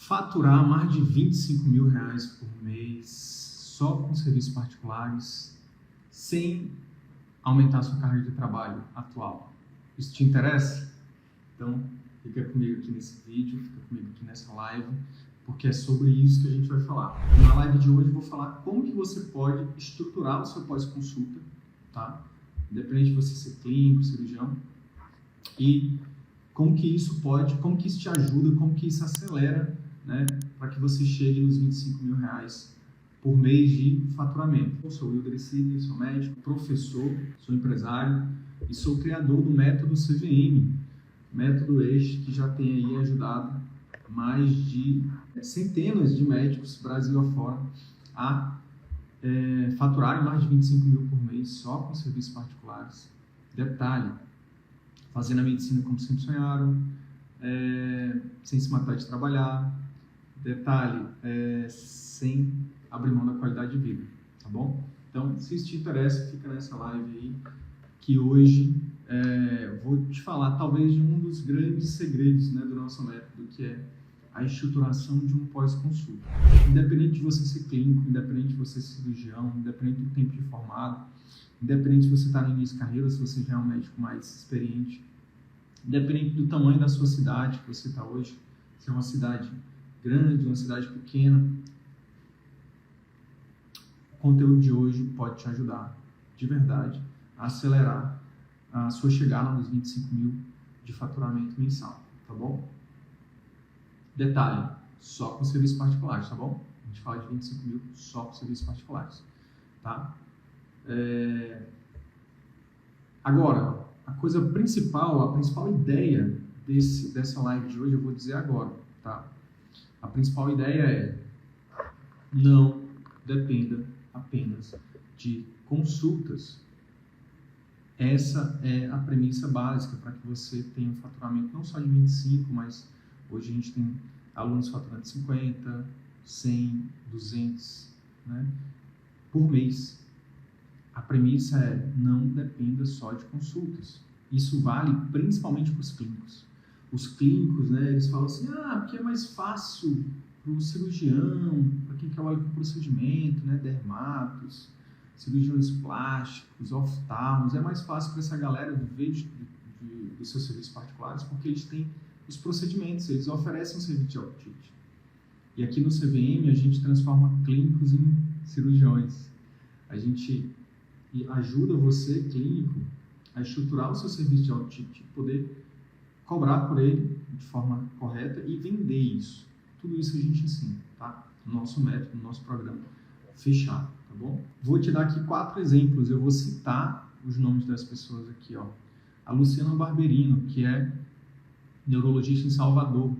faturar mais de R$ 25.000 por mês só com serviços particulares, sem aumentar a sua carga de trabalho atual. Isso te interessa? Então, fica comigo aqui nesse vídeo, fica comigo aqui nessa live, porque é sobre isso que a gente vai falar. Na live de hoje eu vou falar como que você pode estruturar o seu pós-consulta, tá? Independente de você ser clínico, cirurgião, e como que isso te ajuda, como que isso acelera, né, para que você chegue nos R$ 25.000 por mês de faturamento. Eu sou o Wilder Sidney, sou médico, professor, sou empresário e sou criador do método CVM, método este que já tem aí ajudado mais de centenas de médicos Brasil afora a faturarem mais de 25 mil por mês só com serviços particulares. Detalhe, fazendo a medicina como sempre sonharam, sem se matar de trabalhar. Detalhe, sem abrir mão da qualidade de vida, tá bom? Então, se isso te interessa, fica nessa live aí, que hoje vou te falar talvez de um dos grandes segredos, né, do nosso método, que é a estruturação de um pós-consulta. Independente de você ser clínico, independente de você ser cirurgião, independente do tempo de formado, independente se você está no início de carreira, se você já é um médico mais experiente, independente do tamanho da sua cidade que você está hoje, se é uma cidade grande, uma cidade pequena, o conteúdo de hoje pode te ajudar, de verdade, a acelerar a sua chegada nos 25 mil de faturamento mensal, tá bom? Detalhe, só com serviços particulares, tá bom? A gente fala de 25 mil só com serviços particulares, tá? Agora, a principal ideia dessa live de hoje, eu vou dizer agora, tá? A principal ideia é: não dependa apenas de consultas. Essa é a premissa básica para que você tenha um faturamento não só de 25, mas hoje a gente tem alunos faturando 50, 100, 200, né, por mês. A premissa é: não dependa só de consultas. Isso vale principalmente para os clínicos. Os clínicos, né, eles falam assim: porque é mais fácil para o cirurgião, para quem trabalha com procedimento, né, dermatos, cirurgiões plásticos, oftalmos, é mais fácil para essa galera viver dos seus serviços particulares, porque eles têm os procedimentos, eles oferecem um serviço de outreach. E aqui no CVM a gente transforma clínicos em cirurgiões. A gente ajuda você, clínico, a estruturar o seu serviço de outreach, poder cobrar por ele de forma correta e vender isso. Tudo isso a gente ensina, tá? No nosso método, no nosso programa fechado, tá bom? Vou te dar aqui 4 exemplos, eu vou citar os nomes das pessoas aqui, ó. A Luciana Barberino, que é neurologista em Salvador.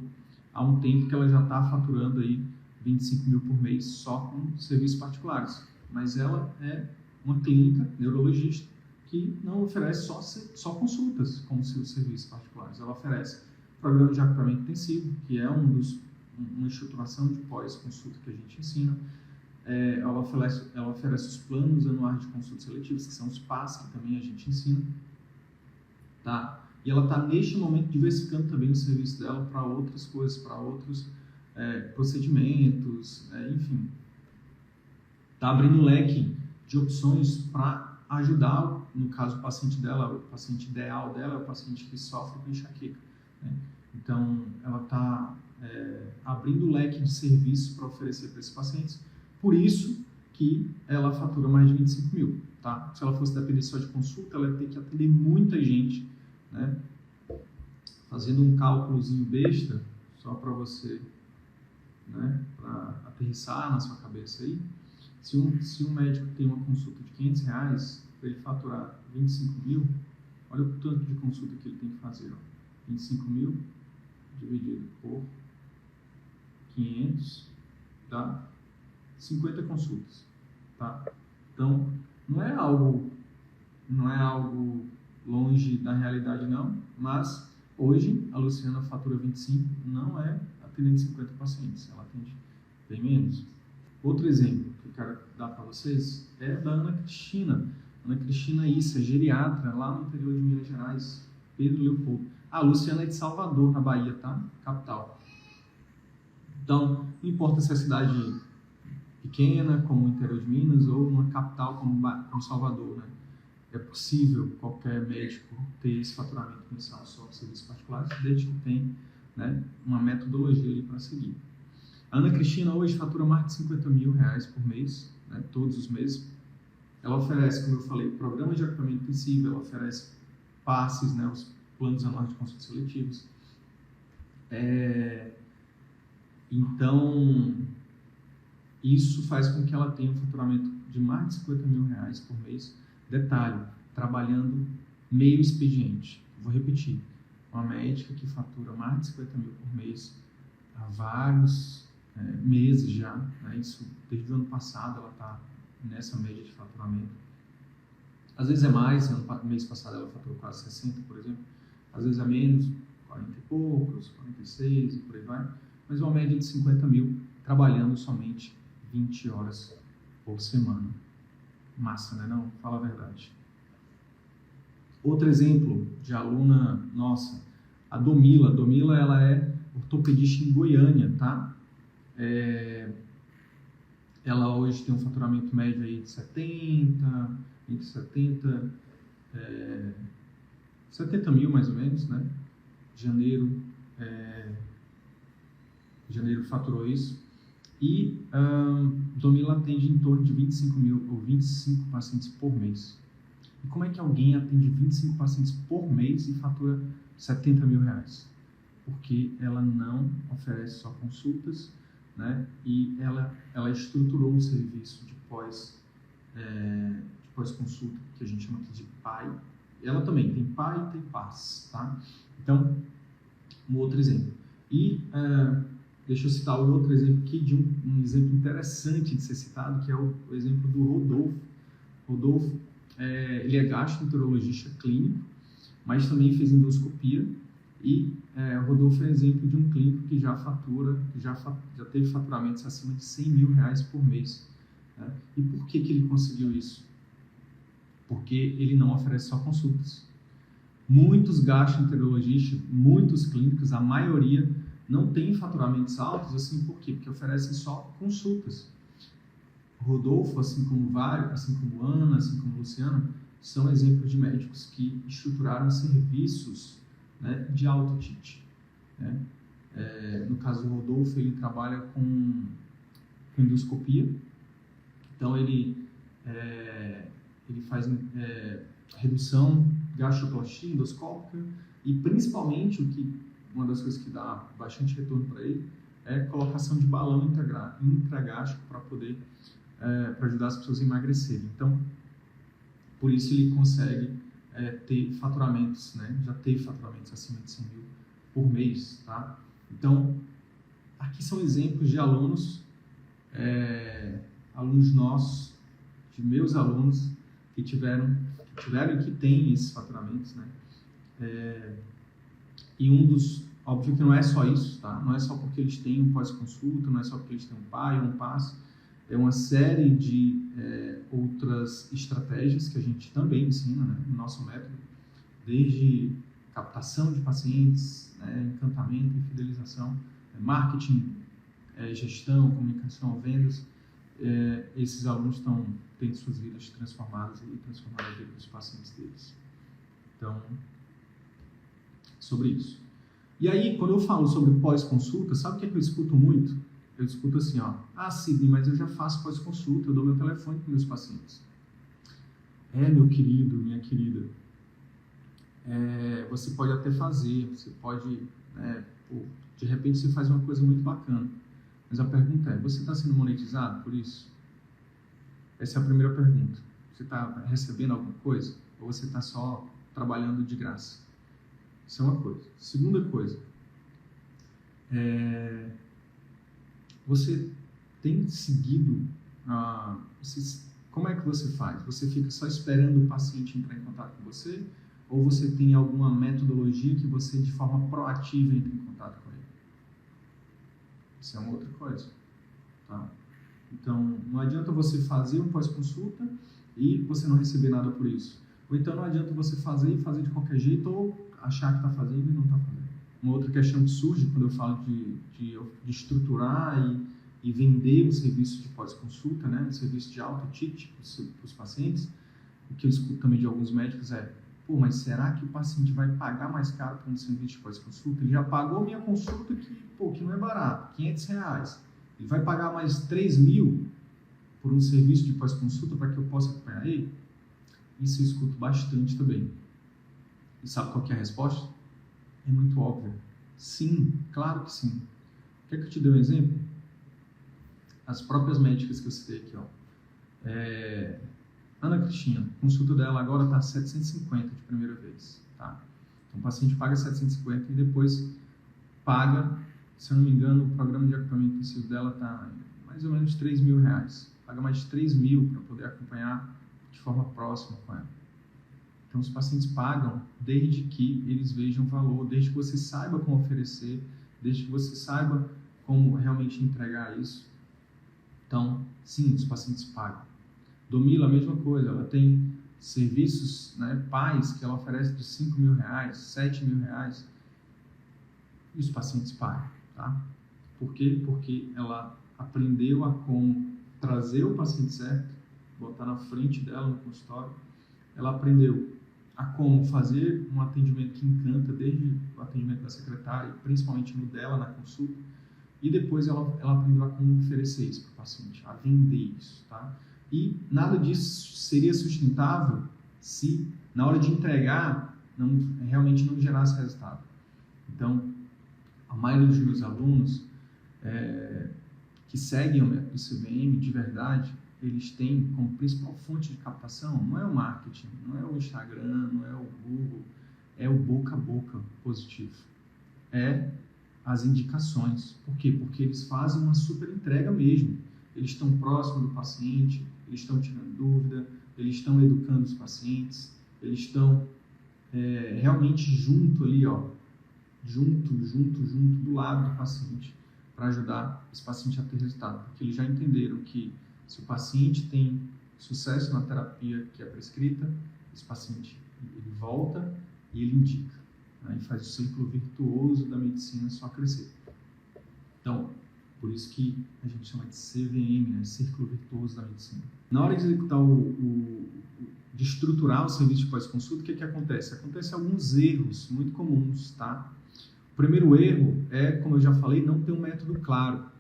Há um tempo que ela já está faturando aí 25 mil por mês só com serviços particulares. Mas ela é uma clínica neurologista que não oferece só consultas como seus serviços particulares. Ela oferece programa de acompanhamento intensivo, que é uma estruturação de pós-consulta que a gente ensina. Ela oferece os planos anuais de consultas seletivas, que são os PAS, que também a gente ensina. Tá? E ela está, neste momento, diversificando também o serviço dela para outras coisas, para outros procedimentos, enfim. Está abrindo um leque de opções para ajudar, no caso, o paciente dela, o paciente ideal dela é o paciente que sofre com enxaqueca, né? Então, ela está abrindo o leque de serviços para oferecer para esses pacientes. Por isso que ela fatura mais de 25 mil, tá? Se ela fosse depender só de consulta, ela ia ter que atender muita gente, né? Fazendo um cálculozinho besta, só para você, né, para aterrissar na sua cabeça aí. Se um médico tem uma consulta de R$ 500, para ele faturar 25 mil, olha o tanto de consulta que ele tem que fazer, ó. 25 mil dividido por 500 dá 50 consultas, tá? Então, não é algo longe da realidade, não, mas hoje a Luciana fatura 25, não é atendendo 50 pacientes, ela atende bem menos. Outro exemplo que eu quero dar para vocês é da Ana Cristina Issa, geriatra, lá no interior de Minas Gerais, Pedro Leopoldo. A Luciana é de Salvador, na Bahia, tá? Capital. Então, não importa se é cidade pequena, como o interior de Minas, ou uma capital como Salvador, né? É possível qualquer médico ter esse faturamento mensal só de serviços particulares, desde que tenha, né, uma metodologia ali para seguir. A Ana Cristina hoje fatura mais de 50 mil reais por mês, né, todos os meses. Ela oferece, como eu falei, programas de equipamento intensivo, ela oferece passes, né, os planos anuais de consultas seletivos. Então, isso faz com que ela tenha um faturamento de mais de 50 mil reais por mês. Detalhe, trabalhando meio expediente. Vou repetir, uma médica que fatura mais de 50 mil por mês há vários meses já, né? Isso desde o ano passado ela está nessa média de faturamento. Às vezes é mais, no mês passado ela faturou quase 60, por exemplo, às vezes é menos, 40 e poucos, 46 e por aí vai, mas uma média de 50 mil trabalhando somente 20 horas por semana. Massa, né? Não? Fala a verdade. Outro exemplo de aluna nossa, a Domila. Domila, ela é ortopedista em Goiânia, tá? Ela hoje tem um faturamento médio aí de 70 mil mais ou menos, né? Janeiro faturou isso. E Domila atende em torno de 25 mil ou 25 pacientes por mês. E como é que alguém atende 25 pacientes por mês e fatura 70 mil reais? Porque ela não oferece só consultas, né? E ela estruturou um serviço de pós-consulta, que a gente chama aqui de PAI. Ela também tem PAI e tem PAS, tá? Então, um outro exemplo. E deixa eu citar um outro exemplo aqui de um exemplo interessante de ser citado, que é o exemplo do Rodolfo. Rodolfo, ele é gastroenterologista clínico, mas também fez endoscopia. E Rodolfo é exemplo de um clínico que já teve faturamentos acima de 100 mil reais por mês. Né? E por que ele conseguiu isso? Porque ele não oferece só consultas. Muitos gastroenterologistas, muitos clínicos, a maioria não tem faturamentos altos, assim, por quê? Porque oferecem só consultas. Rodolfo, assim como Ana, assim como Luciano, são exemplos de médicos que estruturaram serviços, né, de alto ticket. Né? No caso do Rodolfo, ele trabalha com endoscopia, então ele faz redução gastroplastia endoscópica e principalmente uma das coisas que dá bastante retorno para ele é a colocação de balão intragástrico para poder para ajudar as pessoas a emagrecerem. Então, por isso ele consegue ter faturamentos, né? Já teve faturamentos acima de 100 mil por mês, tá? Então, aqui são exemplos de alunos nossos, de meus alunos que tiveram e que têm esses faturamentos, né? E óbvio que não é só isso, tá? Não é só porque eles têm um pós-consulta, não é só porque eles têm um PAI ou um PAS, é uma série de outras estratégias que a gente também ensina, né, no nosso método, desde captação de pacientes, né, encantamento e fidelização, marketing, gestão, comunicação, vendas. Esses alunos estão tendo suas vidas transformadas e transformando a vida dos pacientes deles. Então, sobre isso. E aí, quando eu falo sobre pós-consulta, sabe o que eu escuto muito? Eu escuto assim, Sidney, mas eu já faço pós-consulta, eu dou meu telefone para meus pacientes. Meu querido, minha querida, você pode até fazer, você pode, de repente você faz uma coisa muito bacana, mas a pergunta é, você está sendo monetizado por isso? Essa é a primeira pergunta. Você está recebendo alguma coisa? Ou você está só trabalhando de graça? Isso é uma coisa. Segunda coisa, você tem seguido, como é que você faz? Você fica só esperando o paciente entrar em contato com você? Ou você tem alguma metodologia que você, de forma proativa, entra em contato com ele? Isso é uma outra coisa. Tá? Então, não adianta você fazer um pós-consulta e você não receber nada por isso. Ou então não adianta você fazer e fazer de qualquer jeito ou achar que está fazendo e não está fazendo. uma outra questão que surge quando eu falo de estruturar e vender um serviço de pós-consulta, né, um serviço de alto ticket para os pacientes, o que eu escuto também de alguns médicos é: pô, mas será que o paciente vai pagar mais caro por um serviço de pós-consulta? Ele já pagou minha consulta que não é barato, R$500. Ele vai pagar mais 3 mil por um serviço de pós-consulta para que eu possa acompanhar ele? Isso eu escuto bastante também. E sabe qual que é a resposta? É muito óbvio. Sim, claro que sim. Quer que eu te dê um exemplo? As próprias médicas que eu citei aqui, ó. Ana Cristina, a consulta dela agora está 750 de primeira vez, tá? Então o paciente paga 750 e depois paga, se eu não me engano, o programa de acompanhamento intensivo dela está mais ou menos R$3.000. Paga mais de 3 mil para poder acompanhar de forma próxima com ela. Então os pacientes pagam desde que eles vejam valor, desde que você saiba como oferecer, desde que você saiba como realmente entregar isso. Então, sim, os pacientes pagam. Domila, a mesma coisa, ela tem serviços, né, PAIs que ela oferece de R$5.000, R$7.000, e os pacientes pagam, tá? Por quê? Porque ela aprendeu a como trazer o paciente certo, botar na frente dela no consultório, ela aprendeu a como fazer um atendimento que encanta, desde o atendimento da secretária, principalmente no dela na consulta, e depois ela aprendeu a como oferecer isso para o paciente, a vender isso, tá? E nada disso seria sustentável se, na hora de entregar, realmente não gerasse resultado. Então, a maioria dos meus alunos que seguem o método CVM, de verdade, eles têm como principal fonte de captação, não é o marketing, não é o Instagram, não é o Google, é o boca a boca positivo. É as indicações. Por quê? Porque eles fazem uma super entrega mesmo. Eles estão próximos do paciente, eles estão tirando dúvida, eles estão educando os pacientes, eles estão realmente junto ali, ó, junto do lado do paciente, para ajudar esse paciente a ter resultado. Porque eles já entenderam que se o paciente tem sucesso na terapia que é prescrita, esse paciente ele volta e ele indica, né, e faz o círculo virtuoso da medicina só crescer. Então, por isso que a gente chama de CVM, né, Círculo Virtuoso da Medicina. Na hora de executar de estruturar o serviço de pós-consulta, o que acontece? Acontecem alguns erros muito comuns, tá? O primeiro erro é, como eu já falei, não ter um método claro.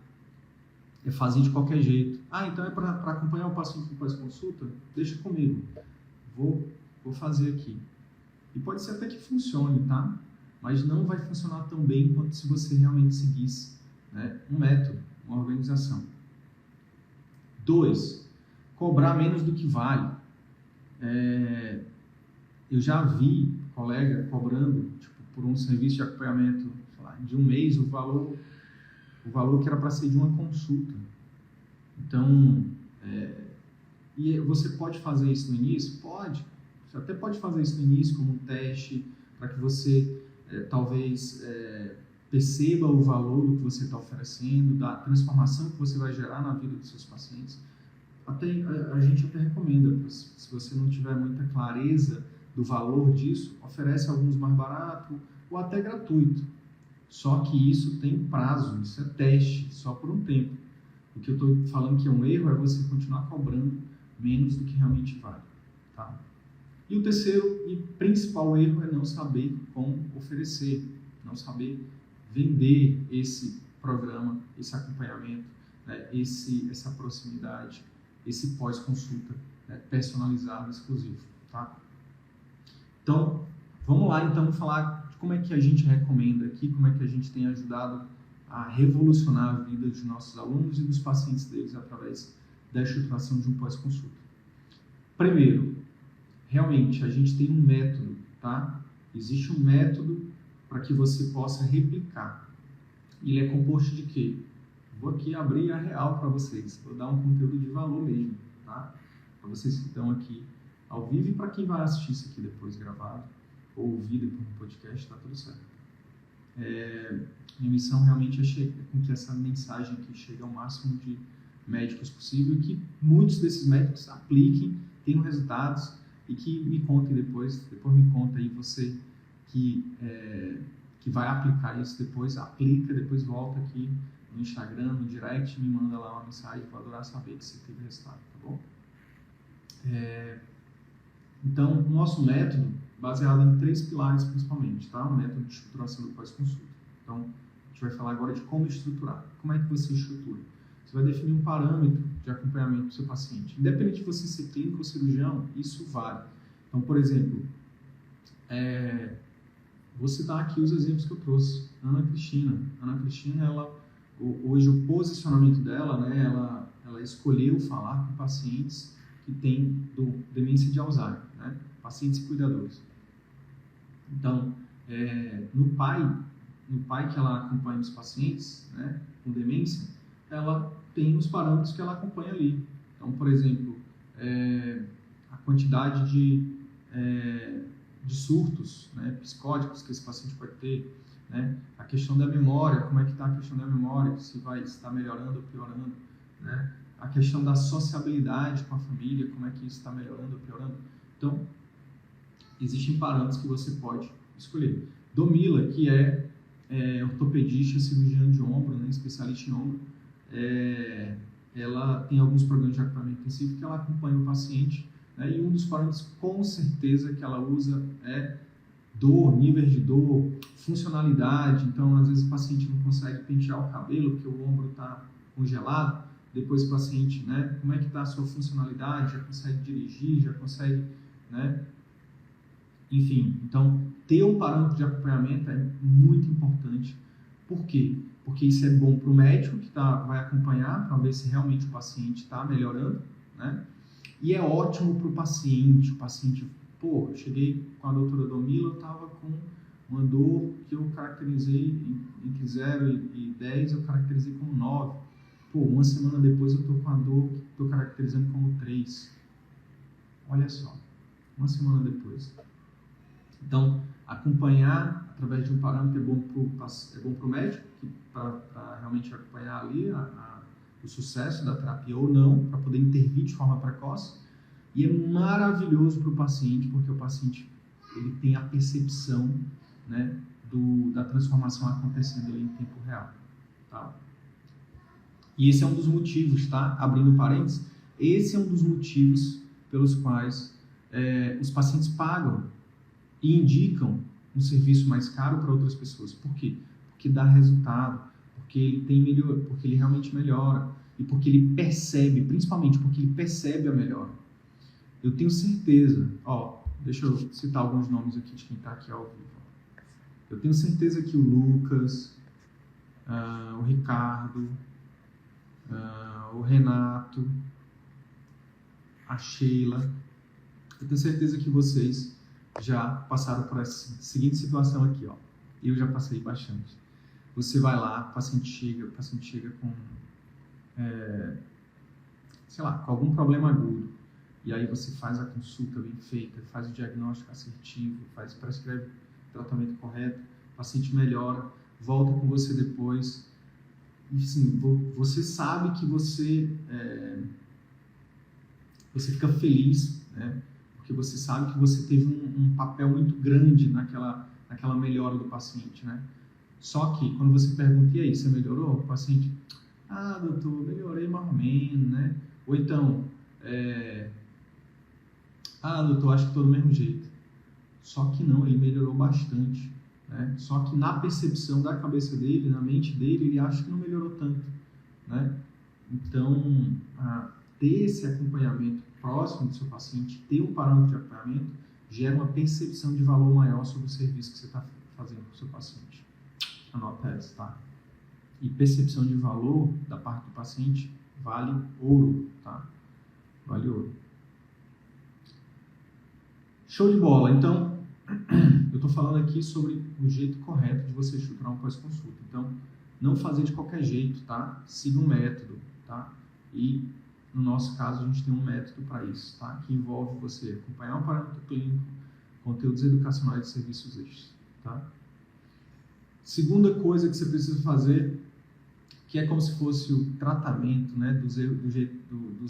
É fazer de qualquer jeito. Ah, então é para acompanhar o paciente no pós-consulta? Deixa comigo. Vou fazer aqui. E pode ser até que funcione, tá? Mas não vai funcionar tão bem quanto se você realmente seguisse, né, um método, uma organização. 2, cobrar menos do que vale. Eu já vi colega cobrando, tipo, por um serviço de acompanhamento, sei lá, de um mês, o valor que era para ser de uma consulta. Então, e você pode fazer isso no início? Pode. Você até pode fazer isso no início como um teste, para que você talvez perceba o valor do que você está oferecendo, da transformação que você vai gerar na vida dos seus pacientes. A gente até recomenda, se você não tiver muita clareza do valor disso, oferece alguns mais baratos ou até gratuito. Só que isso tem prazo, isso é teste, só por um tempo. O que eu estou falando que é um erro é você continuar cobrando menos do que realmente vale, tá? E o terceiro e principal erro é não saber como oferecer, não saber vender esse programa, esse acompanhamento, né, essa proximidade, esse pós-consulta, né, personalizado, exclusivo, tá? Então, vamos lá então falar de como é que a gente recomenda aqui, como é que a gente tem ajudado a revolucionar a vida dos nossos alunos e dos pacientes deles através da estruturação de um pós-consulta. Primeiro, realmente, a gente tem um método, tá? Existe um método para que você possa replicar. Ele é composto de quê? Vou aqui abrir a real para vocês. Vou dar um conteúdo de valor mesmo, tá? Para vocês que estão aqui ao vivo e para quem vai assistir isso aqui depois gravado ou ouvir depois no podcast, tá tudo certo. Minha missão realmente é com que essa mensagem aqui chegue ao máximo de médicos possível e que muitos desses médicos apliquem, tenham resultados e que me contem depois me conta aí você que que vai aplicar isso depois, aplica, depois volta aqui no Instagram, no direct, me manda lá uma mensagem, vou adorar saber que você teve resultado, tá bom? Então, o nosso método, baseado em 3 pilares principalmente, tá? O método de estruturação do pós-consulta. Então, a gente vai falar agora de como estruturar. Como é que você estrutura? Você vai definir um parâmetro de acompanhamento do seu paciente. Independente de você ser clínico ou cirurgião, isso vale. Então, por exemplo, vou citar aqui os exemplos que eu trouxe. Ana Cristina, hoje o posicionamento dela, né, ela escolheu falar com pacientes que têm demência de Alzheimer, né, pacientes e cuidadores. Então, no pai que ela acompanha os pacientes, né, com demência, ela tem os parâmetros que ela acompanha ali. Então, por exemplo, a quantidade de surtos, né, psicóticos que esse paciente pode ter, né, a questão da memória, como é que está a questão da memória, se está melhorando ou piorando, né, a questão da sociabilidade com a família, como é que isso está melhorando ou piorando. Então, existem parâmetros que você pode escolher. Domila, que é ortopedista, cirurgiã de ombro, né, especialista em ombro, ela tem alguns programas de acompanhamento intensivo que ela acompanha o paciente, né, e um dos parâmetros com certeza que ela usa é dor, nível de dor, funcionalidade. Então, às vezes o paciente não consegue pentear o cabelo porque o ombro está congelado. Depois o paciente, né, como é que está a sua funcionalidade? Já consegue dirigir, já consegue, né? Enfim, então ter um parâmetro de acompanhamento é muito importante. Por quê? Porque isso é bom para o médico que vai acompanhar para ver se realmente o paciente está melhorando, né? E é ótimo para o paciente. O paciente, eu cheguei com a doutora Domila, eu estava com uma dor que eu caracterizei entre 0 e 10, eu caracterizei como 9. Uma semana depois eu estou com a dor que estou caracterizando como 3. Olha só, uma semana depois. Então, acompanhar através de um parâmetro é bom para o médico, para realmente acompanhar ali o sucesso da terapia ou não, para poder intervir de forma precoce. E é maravilhoso para o paciente, porque o paciente ele tem a percepção, né, da transformação acontecendo ali em tempo real. Tá? E esse é um dos motivos, tá? Abrindo parênteses, esse é um dos motivos pelos quais os pacientes pagam e indicam um serviço mais caro para outras pessoas. Por quê? Porque dá resultado, porque ele realmente melhora e porque ele percebe, principalmente porque ele percebe a melhora. Eu tenho certeza, deixa eu citar alguns nomes aqui de quem está aqui ao vivo. Eu tenho certeza que o Lucas, o Ricardo, o Renato, a Sheila, eu tenho certeza que vocês já passaram por essa seguinte situação aqui, Eu já passei bastante. Você vai lá, o paciente chega com, com algum problema agudo, e aí você faz a consulta bem feita, faz o diagnóstico assertivo, prescreve o tratamento correto, o paciente melhora, volta com você depois, e sim, você sabe que você fica feliz, né? Porque você sabe que você teve um papel muito grande naquela melhora do paciente, né? Só que, quando você pergunta, e aí, você melhorou? O paciente, doutor, melhorei mais ou menos, né? Ou então, doutor, acho que estou do mesmo jeito. Só que não, ele melhorou bastante, né? Só que na percepção da cabeça dele, na mente dele, ele acha que não melhorou tanto, né? Então, ter esse acompanhamento próximo do seu paciente, ter um parâmetro de acompanhamento, gera uma percepção de valor maior sobre o serviço que você está fazendo para o seu paciente. Anota essa, tá? E percepção de valor da parte do paciente vale ouro, tá? Vale ouro. Show de bola. Então, eu estou falando aqui sobre o jeito correto de você estruturar um pós-consulta. Então, não fazer de qualquer jeito, tá? Siga um método, tá? E, no nosso caso, a gente tem um método para isso, tá? Que envolve você acompanhar um parâmetro clínico, conteúdos educacionais de serviços extras, tá? Segunda coisa que você precisa fazer, que é como se fosse o tratamento, né, dos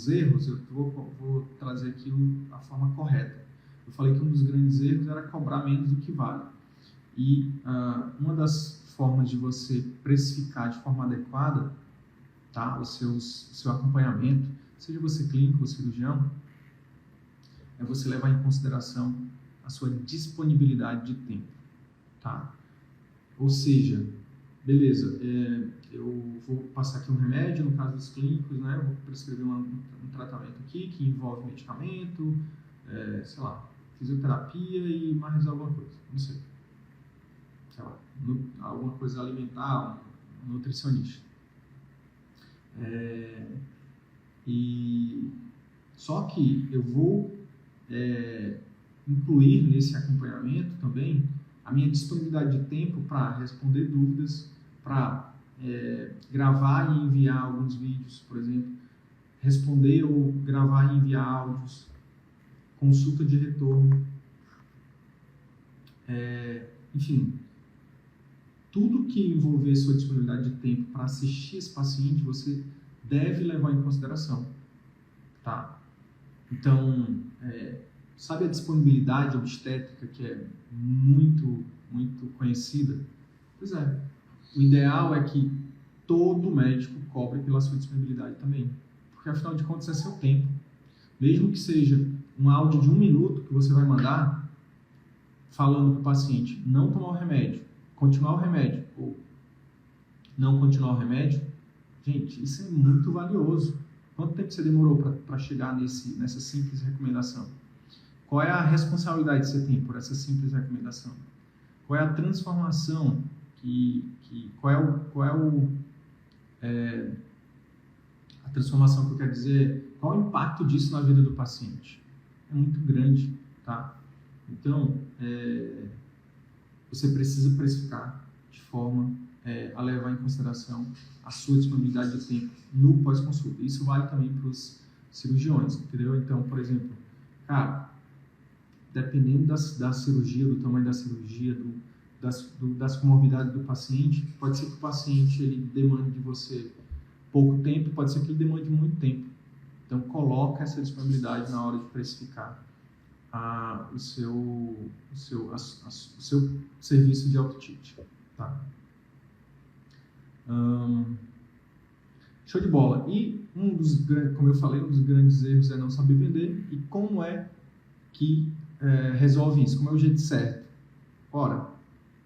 erros, eu vou trazer aqui a forma correta. Eu falei que um dos grandes erros era cobrar menos do que vale. E uma das formas de você precificar de forma adequada, tá, o seu acompanhamento, seja você clínico ou cirurgião, é você levar em consideração a sua disponibilidade de tempo, tá? Ou seja, beleza, eu vou passar aqui um remédio, no caso dos clínicos, né? Eu vou prescrever um tratamento aqui que envolve medicamento, sei lá, fisioterapia e mais alguma coisa, não sei. Sei lá, alguma coisa alimentar, um nutricionista. E só que eu vou incluir nesse acompanhamento também a minha disponibilidade de tempo para responder dúvidas, para gravar e enviar alguns vídeos, por exemplo, responder ou gravar e enviar áudios, consulta de retorno, enfim, tudo que envolver sua disponibilidade de tempo para assistir esse paciente, você deve levar em consideração, tá? Então, sabe a disponibilidade obstétrica que é muito, muito conhecida? Pois é, o ideal é que todo médico cobre pela sua disponibilidade também, porque afinal de contas é seu tempo. Mesmo que seja um áudio de 1 minuto que você vai mandar falando para o paciente não tomar o remédio, continuar o remédio ou não continuar o remédio, gente, isso é muito valioso. Quanto tempo você demorou para chegar nessa simples recomendação? Qual é a responsabilidade que você tem por essa simples recomendação? Qual é a transformação a transformação que eu quero dizer? Qual é o impacto disso na vida do paciente? É muito grande, tá? Então, você precisa precificar de forma a levar em consideração a sua disponibilidade de tempo no pós-consulta. Isso vale também para os cirurgiões, entendeu? Então, por exemplo, cara, dependendo da cirurgia, do tamanho da cirurgia, das comorbidades do paciente, pode ser que o paciente ele demande de você pouco tempo, pode ser que ele demande muito tempo. Então, coloca essa disponibilidade na hora de precificar o seu serviço de auto-ticket, tá? Show de bola. E como eu falei, um dos grandes erros é não saber vender. E como é que resolve isso? Como é o jeito certo? Ora,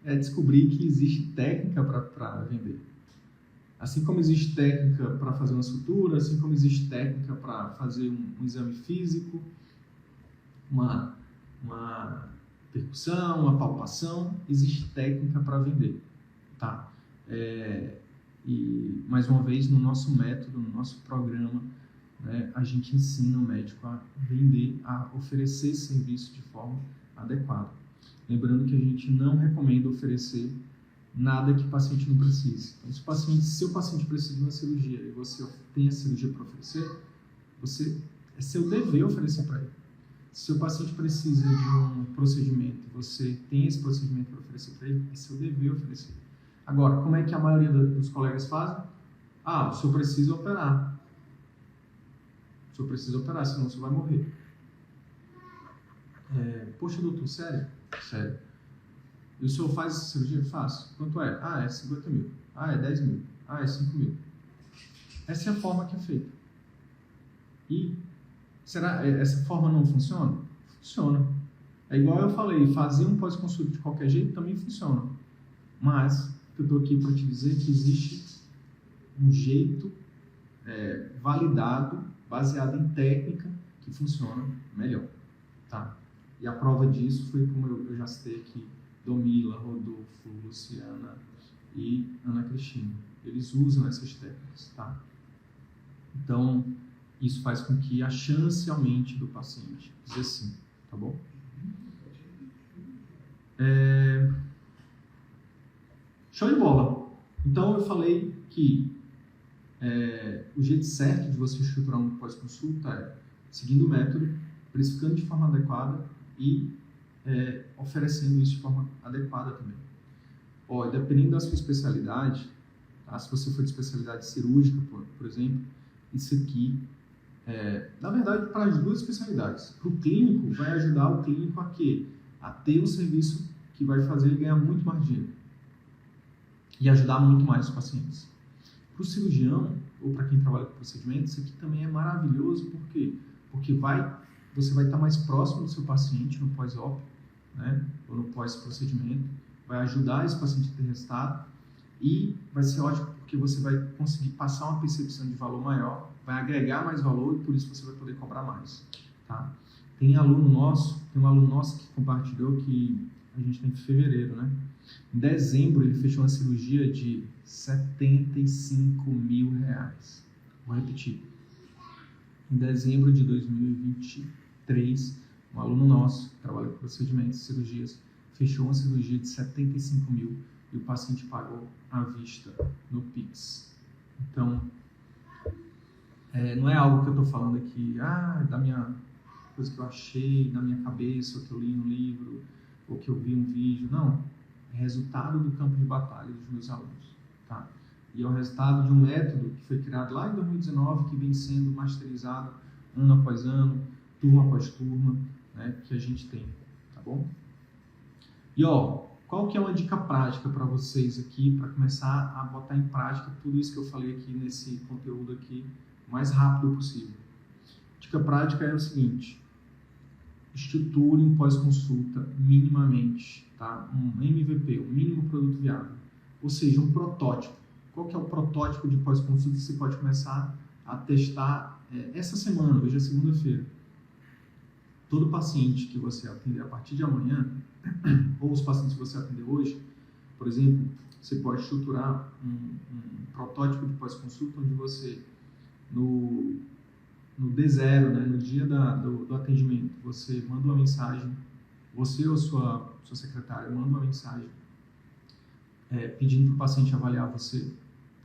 é descobrir que existe técnica para vender. Assim como existe técnica para fazer uma sutura, assim como existe técnica para fazer um exame físico, uma percussão, uma palpação, existe técnica para vender, tá? E, mais uma vez, no nosso método, no nosso programa, né, a gente ensina o médico a vender, a oferecer esse serviço de forma adequada. Lembrando que a gente não recomenda oferecer nada que o paciente não precise. Então, se o paciente precisa de uma cirurgia e você tem a cirurgia para oferecer, é seu dever oferecer para ele. Se o paciente precisa de um procedimento e você tem esse procedimento para oferecer para ele, é seu dever oferecer. Agora, como é que a maioria dos colegas fazem? O senhor precisa operar. O senhor precisa operar, senão o senhor vai morrer. Poxa, doutor, sério? Sério. E o senhor faz essa cirurgia? Faço. Quanto é? É 50 mil. É 10 mil. É 5 mil. Essa é a forma que é feita. E será essa forma não funciona? Funciona. É igual eu falei, fazer um pós-consulta de qualquer jeito também funciona. Mas eu estou aqui para te dizer que existe um jeito validado, baseado em técnica, que funciona melhor. Tá? E a prova disso foi, como eu já citei aqui, Domila, Rodolfo, Luciana e Ana Cristina. Eles usam essas técnicas. Tá? Então, isso faz com que a chance aumente do paciente dizer sim, tá bom? Show de bola! Então, eu falei que o jeito certo de você estruturar um pós-consulta é seguindo o método, precificando de forma adequada e oferecendo isso de forma adequada também. Dependendo da sua especialidade, tá? Se você for de especialidade cirúrgica, por exemplo, isso aqui, na verdade, para as duas especialidades. Para o clínico, vai ajudar o clínico a ter um serviço que vai fazer ele ganhar muito mais dinheiro e ajudar muito mais os pacientes. Para o cirurgião, ou para quem trabalha com procedimentos, isso aqui também é maravilhoso, por quê? Porque você vai estar mais próximo do seu paciente no pós-op, né? Ou no pós-procedimento, vai ajudar esse paciente a ter resultado e vai ser ótimo porque você vai conseguir passar uma percepção de valor maior, vai agregar mais valor e por isso você vai poder cobrar mais, tá? Tem um aluno nosso que compartilhou que a gente tem em fevereiro, né? Em dezembro ele fechou uma cirurgia de R$75 mil. Vou repetir. Em dezembro de 2023, um aluno nosso que trabalha com procedimentos e cirurgias fechou uma cirurgia de 75 mil e o paciente pagou à vista no Pix. Então, não é algo que eu estou falando aqui, da minha coisa que eu achei na minha cabeça, ou que eu li no livro, ou que eu vi um vídeo. Não, é resultado do campo de batalha dos meus alunos, tá? E é o resultado de um método que foi criado lá em 2019, que vem sendo masterizado ano após ano, turma após turma, né, que a gente tem, tá bom? E qual que é uma dica prática para vocês aqui, para começar a botar em prática tudo isso que eu falei aqui nesse conteúdo aqui, o mais rápido possível? Dica prática é o seguinte: estruture um pós-consulta minimamente, tá? Um MVP, um mínimo produto viável, ou seja, um protótipo. Qual que é o protótipo de pós-consulta que você pode começar a testar essa semana, hoje é segunda-feira? Todo paciente que você atender a partir de amanhã, ou os pacientes que você atender hoje, por exemplo, você pode estruturar um protótipo de pós-consulta onde você, no D0, né, no dia do atendimento, você manda uma mensagem, você ou sua secretária manda uma mensagem pedindo para o paciente avaliar você,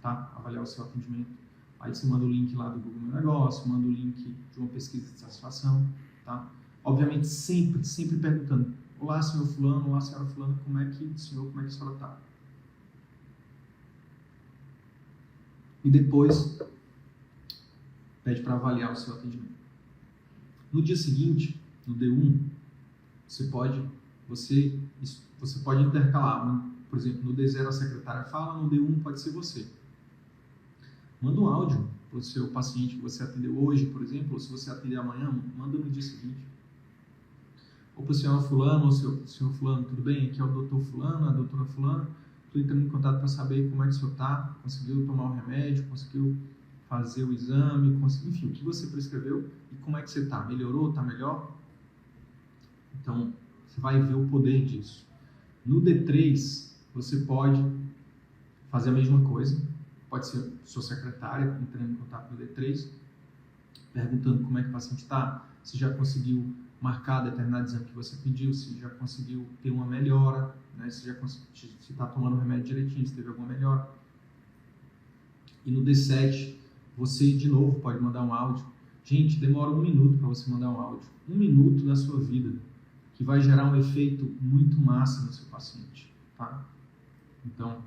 tá? Avaliar o seu atendimento. Aí você manda o link lá do Google Meu Negócio, manda o link de uma pesquisa de satisfação, tá? Obviamente sempre perguntando: olá, senhor fulano, olá, senhora fulana, como é que a senhora está? E depois pede para avaliar o seu atendimento. No dia seguinte, no D1, você pode intercalar. Por exemplo, no D0 a secretária fala, no D1 pode ser você. Manda um áudio para o seu paciente que você atendeu hoje, por exemplo, ou se você atender amanhã, manda no dia seguinte. Ou para o senhor fulano, ou senhor fulano, tudo bem? Aqui é o doutor fulano, a doutora fulana. Estou entrando em contato para saber como é que o senhor está, conseguiu tomar o remédio, conseguiu fazer o exame, enfim, o que você prescreveu e como é que você está. Melhorou? Está melhor? Então, você vai ver o poder disso. No D3, você pode fazer a mesma coisa. Pode ser sua secretária entrando em contato no D3, perguntando como é que o paciente está, se já conseguiu marcar determinado exame que você pediu, se já conseguiu ter uma melhora, né? Se está tomando o remédio direitinho, se teve alguma melhora. E no D7, você de novo pode mandar um áudio. Gente, demora 1 minuto para você mandar um áudio. 1 minuto da sua vida, que vai gerar um efeito muito massa no seu paciente, tá? Então,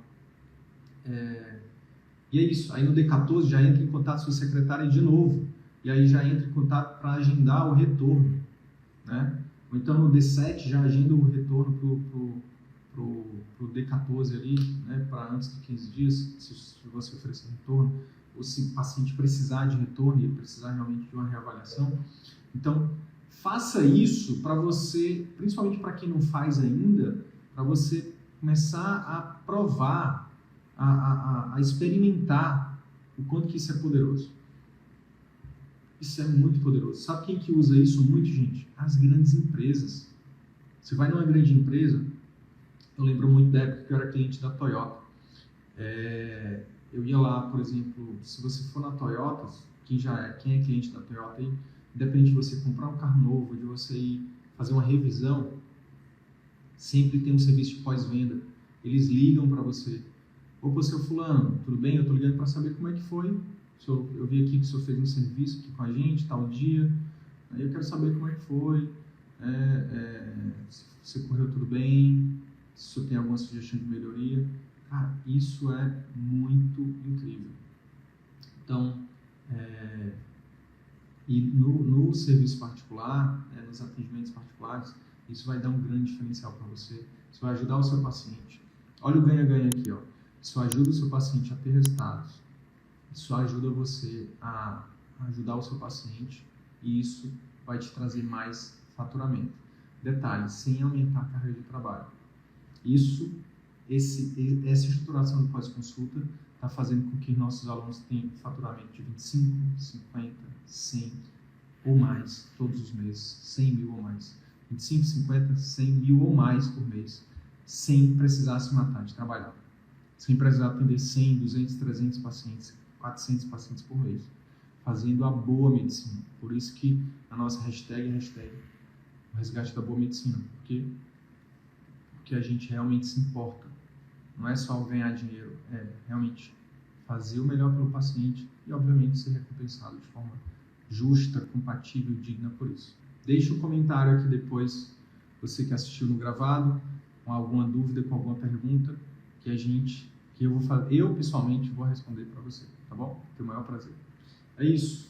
e é isso. Aí no D14 já entra em contato com a sua secretária de novo. E aí já entra em contato para agendar o retorno, né? Ou então no D7 já agenda o retorno pro D14 ali, né? Para antes de 15 dias, se você oferecer retorno, ou se o paciente precisar de retorno e precisar realmente de uma reavaliação. Então, faça isso para você, principalmente para quem não faz ainda, para você começar a provar, a experimentar o quanto que isso é poderoso. Isso é muito poderoso. Sabe quem que usa isso muito, gente? As grandes empresas. Você vai numa grande empresa, eu lembro muito da época que eu era cliente da Toyota. Eu ia lá, por exemplo, se você for na Toyota, quem é cliente da Toyota aí, independente de você comprar um carro novo, de você ir fazer uma revisão, sempre tem um serviço de pós-venda. Eles ligam para você. Opa, seu fulano, tudo bem? Eu estou ligando para saber como é que foi. Eu vi aqui que o senhor fez um serviço aqui com a gente, tal dia. Aí eu quero saber como é que foi, se correu tudo bem, se o senhor tem alguma sugestão de melhoria. Cara, isso é muito incrível. Então, e no serviço particular, nos atendimentos particulares, Isso vai dar um grande diferencial para você. Isso vai ajudar o seu paciente. Olha o ganha-ganha aqui, ó. Isso ajuda o seu paciente a ter resultados. Isso ajuda você a ajudar o seu paciente e isso vai te trazer mais faturamento. Detalhe, sem aumentar a carga de trabalho. Essa estruturação do pós-consulta está fazendo com que nossos alunos tenham faturamento de 25, 50, 100 ou mais todos os meses, 100 mil ou mais. 25, 50, 100 mil ou mais por mês, sem precisar se matar de trabalhar. Sem precisar atender 100, 200, 300 pacientes, 400 pacientes por mês. Fazendo a boa medicina. Por isso que a nossa hashtag é hashtag o resgate da boa medicina. Porque a gente realmente se importa. Não é só ganhar dinheiro, é realmente fazer o melhor pelo paciente e, obviamente, ser recompensado de forma justa, compatível e digna por isso. Deixe um comentário aqui depois, você que assistiu no gravado, com alguma dúvida, com alguma pergunta, que eu pessoalmente vou responder para você, tá bom? Tenho o maior prazer. É isso.